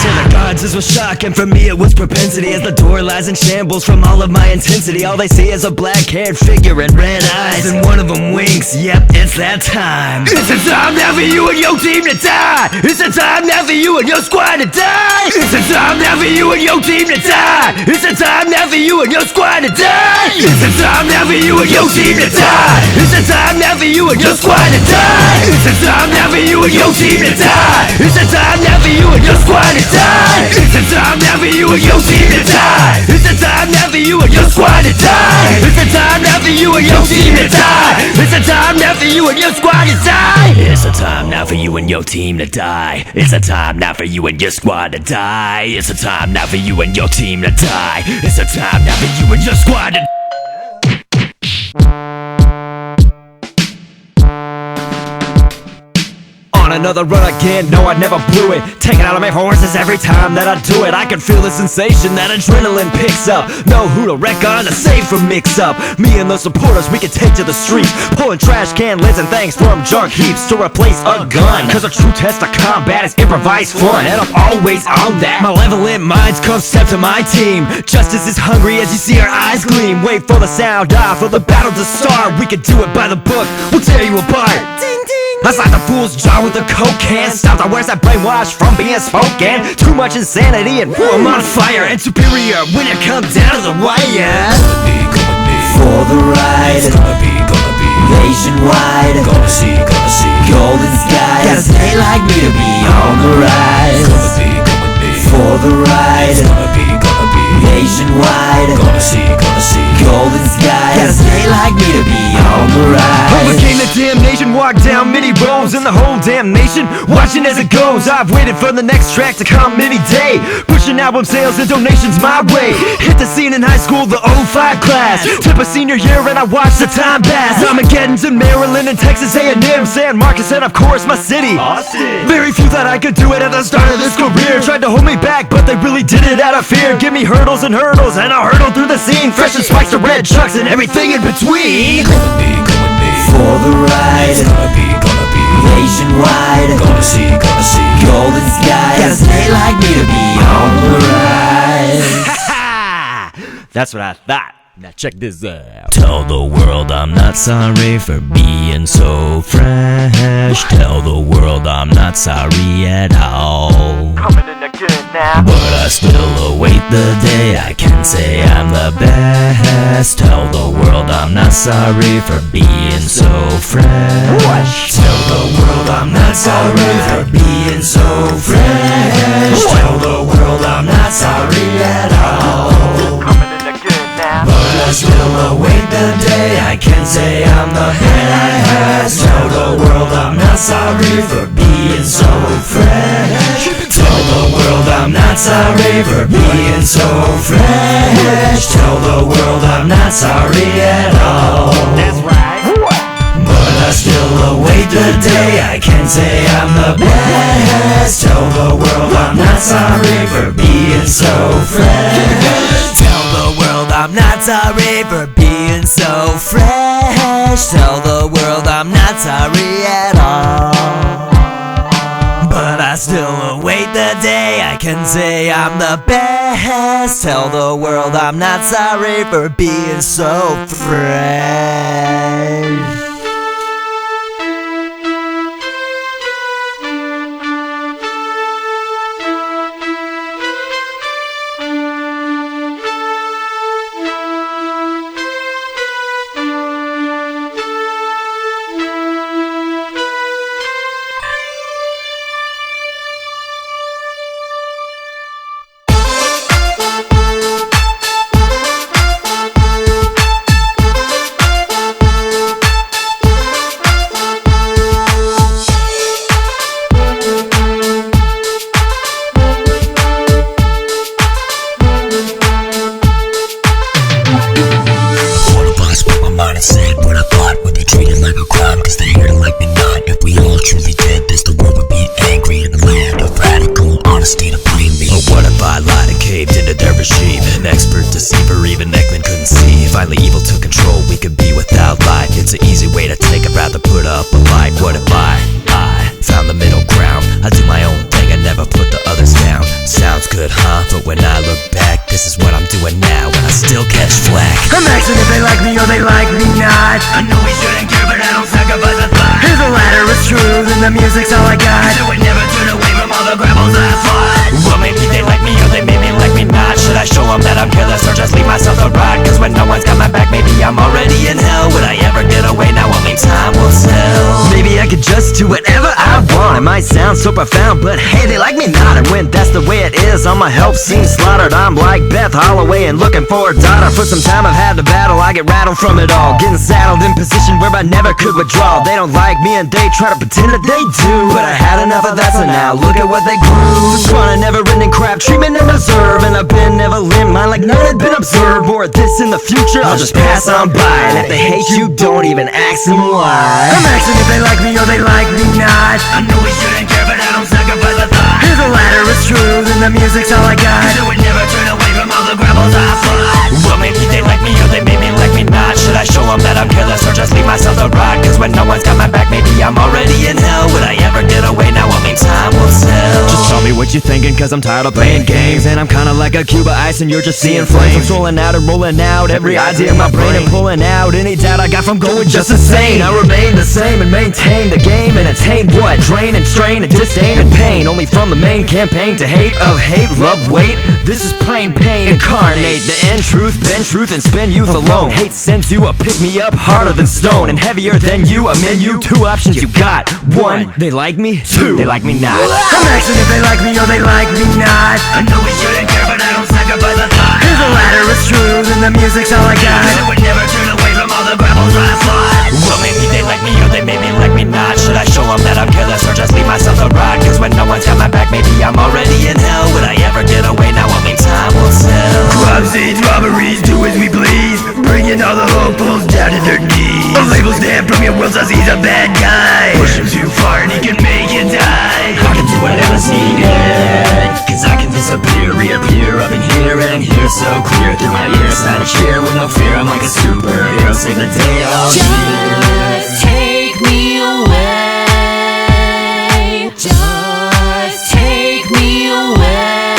To the gods this was shock, and for me it was propensity. As the door lies in shambles from all of my intensity, all they see is a black-haired figure and red eyes, and one of them winks. Yep, it's that time. It's a time now for you and your team to die. It's a time now for you and your squad to die. It's a time now for you and your team to die. It's a time now for you and your squad to die. It's a time now for you and your team to die. It's a time now for you and your squad to die. It's a time now for you and your team to die. It's a time now for you and your squad to die. It's a time now for you and your team to die. It's a time now for you and your squad to die. It's a time now for you and your team to die. It's a time now for you and your squad to die. It's a time now for you and your team to die. It's a time now for you and your squad to die. It's a time now for you and your team to die. It's a time now for you and your squad to On another run again, no I never blew it. Taking out of my horses every time that I do it. I can feel the sensation that adrenaline picks up. Know who to wreck on to save from mix up. Me and the supporters we can take to the streets, pulling trash can lids and things from junk heaps to replace a gun. Cause a true test of combat is improvised fun, and I'm always on that. Malevolent minds come step to my team. Justice is hungry as you see our eyes gleam. Wait for the sound off, for the battle to start. We can do it by the book, we'll tear you apart. Ding ding. I slide the fool's jaw with a coke can. Stop the words that brainwash from being spoken. Too much insanity and I'm on fire and superior when it comes down to the wire. For the ride, nationwide, golden skies. They like me to be on the rise. For the ride, nationwide, golden skies. They like me to be on the rise. Overcame the damnation, walked down many roads, and the whole damn nation watching as it goes. I've waited for the next track to come any day, pushing album sales and donations my way. Hit the scene in high school, the 05 class. Tip a senior year and I watched the time pass. Armageddon's in Maryland and Texas A&M, San Marcos and of course my city, Austin. Very few thought I could do it at the start of this career. Tried to hold me back but they really did it out of fear. Give me hurdles and hurdles and I'll hurdle through the scene. Fresh and spikes to red chucks and everything in between. For the ride, nationwide, golden skies. They like me to be on the rise. That's what I thought. Now check this out. Tell the world I'm not sorry for being so fresh. Tell the world I'm not sorry at all. Coming in again now. But I still await the day I can say I'm the best. Tell the world I'm not sorry for being so fresh. Tell the world I'm not sorry for being so fresh. Tell the world I'm not sorry at all. But I still await the day I can say I'm the best. Tell the world I'm not sorry for being so fresh. Tell the world I'm not sorry for being so fresh. Tell the world I'm not sorry at all. That's right. But I still await the day I can say I'm the best. Tell the world I'm not sorry for being so fresh. Tell the world I'm not sorry for being so fresh. Tell the world I'm not sorry at all. But I still await the day I can say I'm the best. Tell the world I'm not sorry for being so fresh. What if I found the middle ground? I do my own thing and never put the others down. Sounds good, huh? But when I look back, this is what I'm doing now, and I still catch flack. I'm asking if they like me or they like me not. I know we shouldn't care, but I don't sacrifice a thought. If the latter is true, then the music's all I got. So we never turn away from all the gravels I fought. Well, maybe they like me or they maybe like me not. Should I show them that I'm careless or just leave myself to rot? Cause when no one's got my back, maybe I'm already in hell. Would I ever get away? Now only time will tell. Maybe I could just do whatever I want. It might sound so profound, but hey, they like me not. And when that's the way it is, all my help seems slaughtered. I'm like Beth Holloway and looking for a daughter. For some time I've had the battle, I get rattled from it all. Getting saddled in position where I never could withdraw. They don't like me and they try to pretend that they do, but I had enough of that, so now look at what they grew. Spawn a never-ending crap, treatment and deserve. And I've been never limp, mine like none had been observed. More of this in the future, I'll just pass on by. And if they hate you, don't even ask them why. I'm asking if they like me or they like me not. I know we shouldn't care, but I don't sacrifice a thought. If the latter is true, then the music's all I got. So we never turn away from all the gravels I fought. Well, maybe they like me or they maybe like me not. Should I show them that I'm careless or just leave myself to rot? Cause when no one's got my back, maybe I'm already in hell. Would I ever get away? Now only time will tell. Just tell me what you're thinking, cause I'm tired of playing games. And I'm kinda like a cube of ice and you're just seeing flames. I'm strolling out and rolling out every idea in my brain, and pulling out any doubt I got from going just insane. I remain the same and maintain the game and attain what? Drain and strain and disdain and pain. Only from the main campaign to hate of hate, love, wait. This is plain pain incarnate. The end truth, bend truth and spin youth alone. Hate sends you a pick me up harder than stone and heavier than you. A menu, two options you got. One, they like me. Two, they like me not. I'm asking if they like me or they like me not. I know we shouldn't care, but I don't sacrifice a thought. If the latter is true, then the music's all I got. So we never turn away from all the gravels I fought. Well, maybe they like me or they maybe like me not. Should I show them that I'm careless or just leave myself to rot? Cause when no one's got my back, maybe I'm already in hell. Would I ever get away? Now only time will tell. Crime scenes, robberies, do as we please. Bringing all the hopefuls down to their knees. A label stamp from your will says he's a bad guy. Push him too far and he can make you die. I can do whatever's needed, cause I can disappear, reappear up in here and here so clear. Through my ears, sign a cheer with no fear. I'm like a superhero, save the day all year. Just take me away. Just take me away.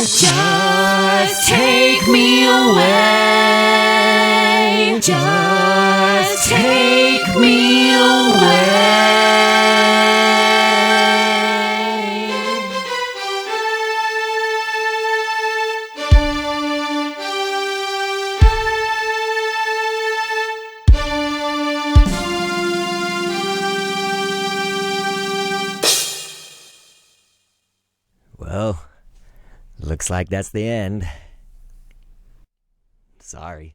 Just take me away. Just take me away. Well, looks like that's the end. Sorry.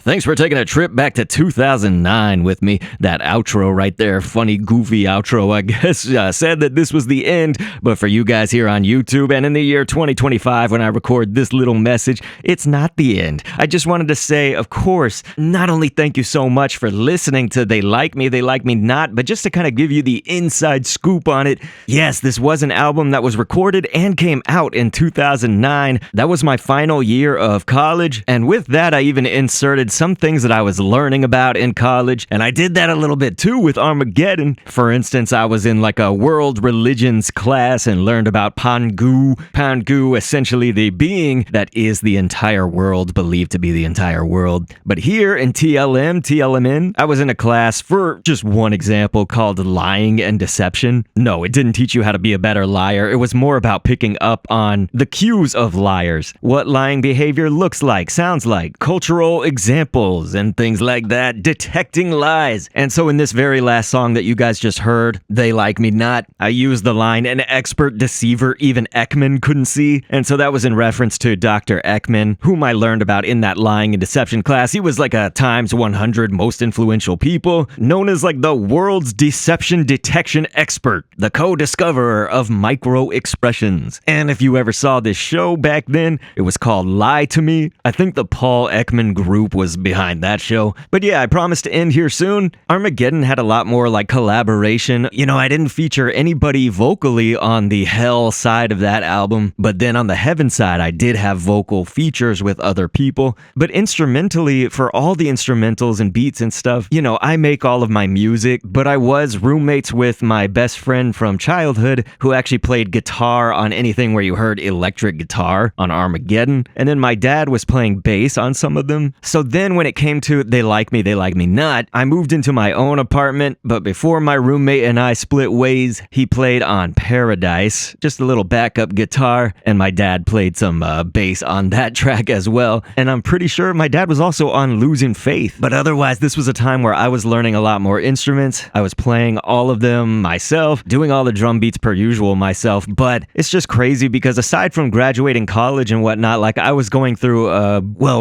Thanks for taking a trip back to 2009 with me. That outro right there, funny, goofy outro, I guess, said that this was the end. But for you guys here on YouTube and in the year 2025, when I record this little message, it's not the end. I just wanted to say, of course, not only thank you so much for listening to They Like Me Not, but just to kind of give you the inside scoop on it. Yes, this was an album that was recorded and came out in 2009. That was my final year of college. And with that, I even inserted some things that I was learning about in college, and I did that a little bit too with Armageddon. For instance, I was in like a world religions class and learned about Pangu. Pangu, essentially the being that is the entire world, believed to be the entire world. But here in TLMN, I was in a class for just one example called lying and deception. No, it didn't teach you how to be a better liar. It was more about picking up on the cues of liars, what lying behavior looks like, sounds like, cultural examples and things like that, detecting lies. And so in this very last song that you guys just heard, They Like Me Not, I used the line, an expert deceiver even Ekman couldn't see. And so that was in reference to Dr. Ekman, whom I learned about in that lying and deception class. He was like a times 100 most influential people, known as like the world's deception detection expert, the co-discoverer of micro expressions. And if you ever saw this show back then, it was called Lie to Me. I think the Paul Ekman group was was behind that show. But yeah, I promised to end here soon. Armageddon had a lot more like collaboration. You know, I didn't feature anybody vocally on the Hell side of that album, but then on the Heaven side, I did have vocal features with other people. But instrumentally, for all the instrumentals and beats and stuff, you know, I make all of my music, but I was roommates with my best friend from childhood who actually played guitar on anything where you heard electric guitar on Armageddon. And then my dad was playing bass on some of them. So then when it came to They Like Me Not, I moved into my own apartment, but before my roommate and I split ways, he played on Paradise, just a little backup guitar, and my dad played some bass on that track as well. And I'm pretty sure my dad was also on Losing Faith. But otherwise, this was a time where I was learning a lot more instruments. I was playing all of them myself, doing all the drum beats per usual myself. But it's just crazy because aside from graduating college and whatnot, like I was going through,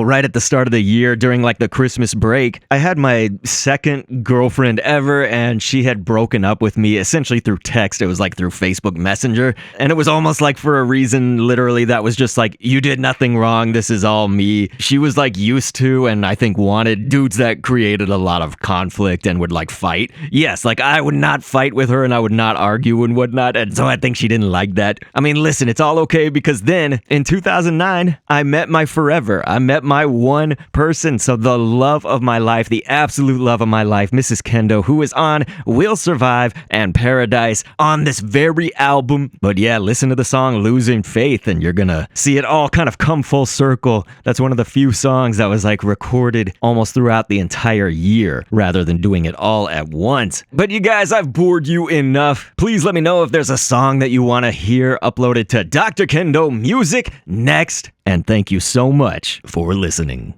right at the start of the year during like the Christmas break, I had my second girlfriend ever, and she had broken up with me essentially through text. It was like through Facebook Messenger. And it was almost like for a reason, literally, that was just like, you did nothing wrong. This is all me. She was like used to, and I think wanted dudes that created a lot of conflict and would like fight. Yes, like I would not fight with her and I would not argue and whatnot. And so I think she didn't like that. I mean, listen, it's all okay because then in 2009, I met my forever. I met my one person. So the love of my life, the absolute love of my life, Mrs.Kendo, who is on Will Survive and Paradise on this very album. But yeah, listen to the song Losing Faith and you're gonna see it all kind of come full circle. That's one of the few songs that was like recorded almost throughout the entire year rather than doing it all at once. But you guys, I've bored you enough. Please let me know if there's a song that you want to hear uploaded to DrKendoMusic next. And thank you so much for listening.